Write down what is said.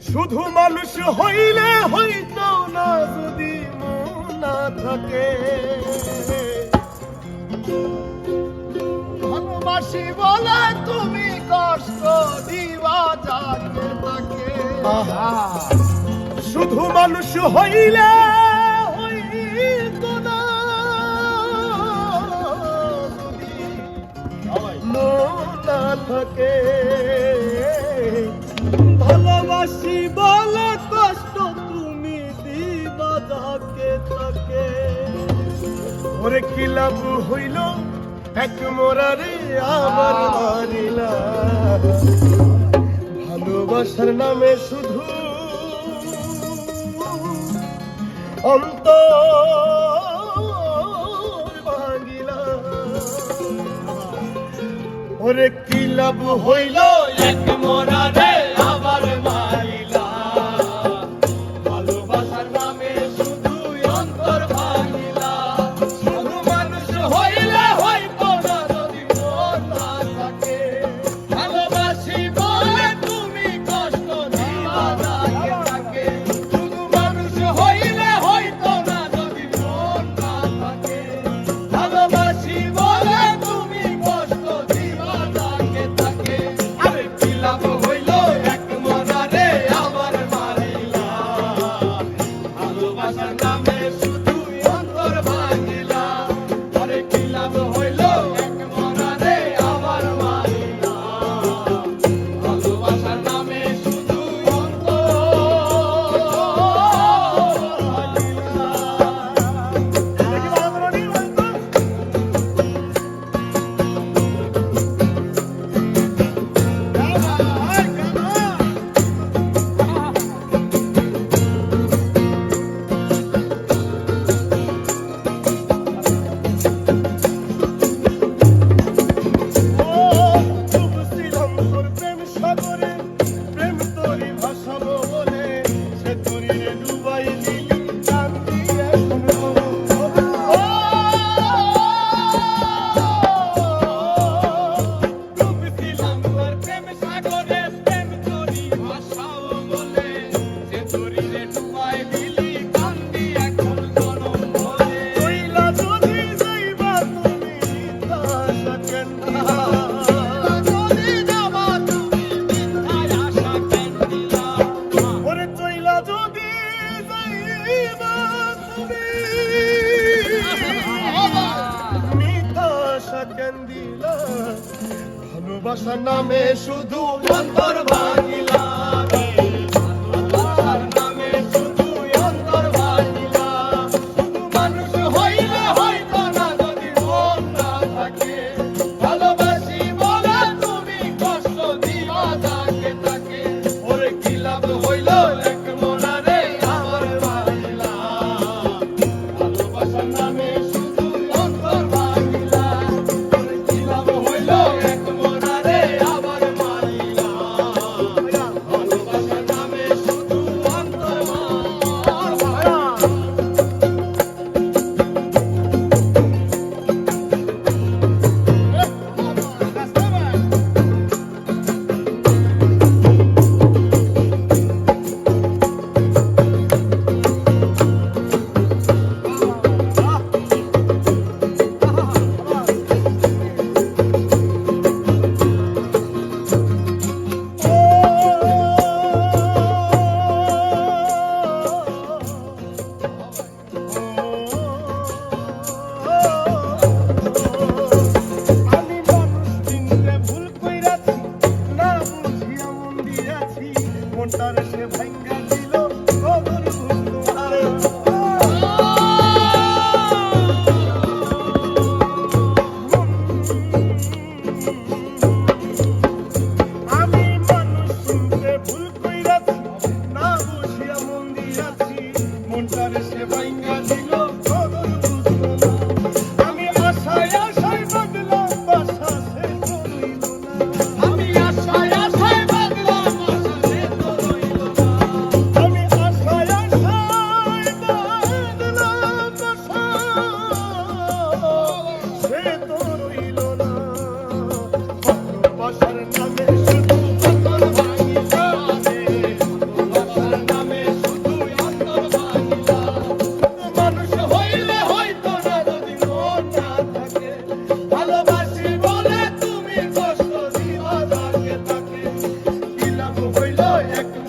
শুধু মানুষ হইলে হইতো না যদি মন না থাকে। ভালোবাসি বলে তুমি কষ্ট দিবা যাকে তাকে। শুধু মানুষ হইলে হইতো না যদি মন না থাকে। ভালোবাসি বলে কষ্ট তুমি দিবা যাকে তাকে। ওরে কি লাভ হইল এক মোরারে আমার মারিলা। ভালোবাসার নামে শুধু অন্তর ভাঙিলা। ওরে কি লাভ হইল এক মোরারে আবার মারিলা। ভালোবাসার নামে শুধু অন্তর ভাঙিলা। শুধু মানুষ হইলে হইতো না যদি মন না থাকে। ভালোবাসি বলে তুমি কষ্ট দিবা যাকে তাকে। শুধু মানুষ হইলে হইতো না যদি মন না থাকে। ভালোবাসি বলে তুমি কষ্ট দিবা যাকে তাকে। আরে কি লাভ হইল এক মরারে আবার মারিলা। ভালোবাসার নামে শুধু অন্তর ভাঙিলা। আরে কি লাভ হইল এক মরারে আবার মারিলা। ভালোবাসার নামে শুধু অন্তর ভালোবাসার নামে শুধু অন্তর ভাঙিলা। ভালোবাসার নামে শুধু অন্তর ভাঙিলা। শুধু মানুষ হইলে হইতো না যদি মন না থাকে। ভালোবাসি বলে তুমি কষ্ট দিবা যাকে তাকে। ওরে কি লাভ হইল এক মনারে আমার মারিলা। ভালোবাসার নামে শুধু অন্তর ভাঙিলা। ওরে কি লাভ হইল এক মনারে আবার মারিলা। ভালোবাসার নামে শুধু অন্তর ভাঙিলা। আমি মানুষ চিনতে ভুল কইরাছি, না বুঝিয়া মন দিয়াছি। মনটারে সে ভাঙ্গা দিল কবর বুঝলো আরে। আমি মানুষ চিনতে ভুল কইরাছি, না বুঝিয়া মন দিয়াছি। মনটারে সে ভাঙ্গা দিল কবর বুঝলো না। আমি আশায় আশায় বাঁধলাম বাসা সে তো রইল না। আমি আশায় আশায় বাঁধলাম বাসা সে তো রইল না। এক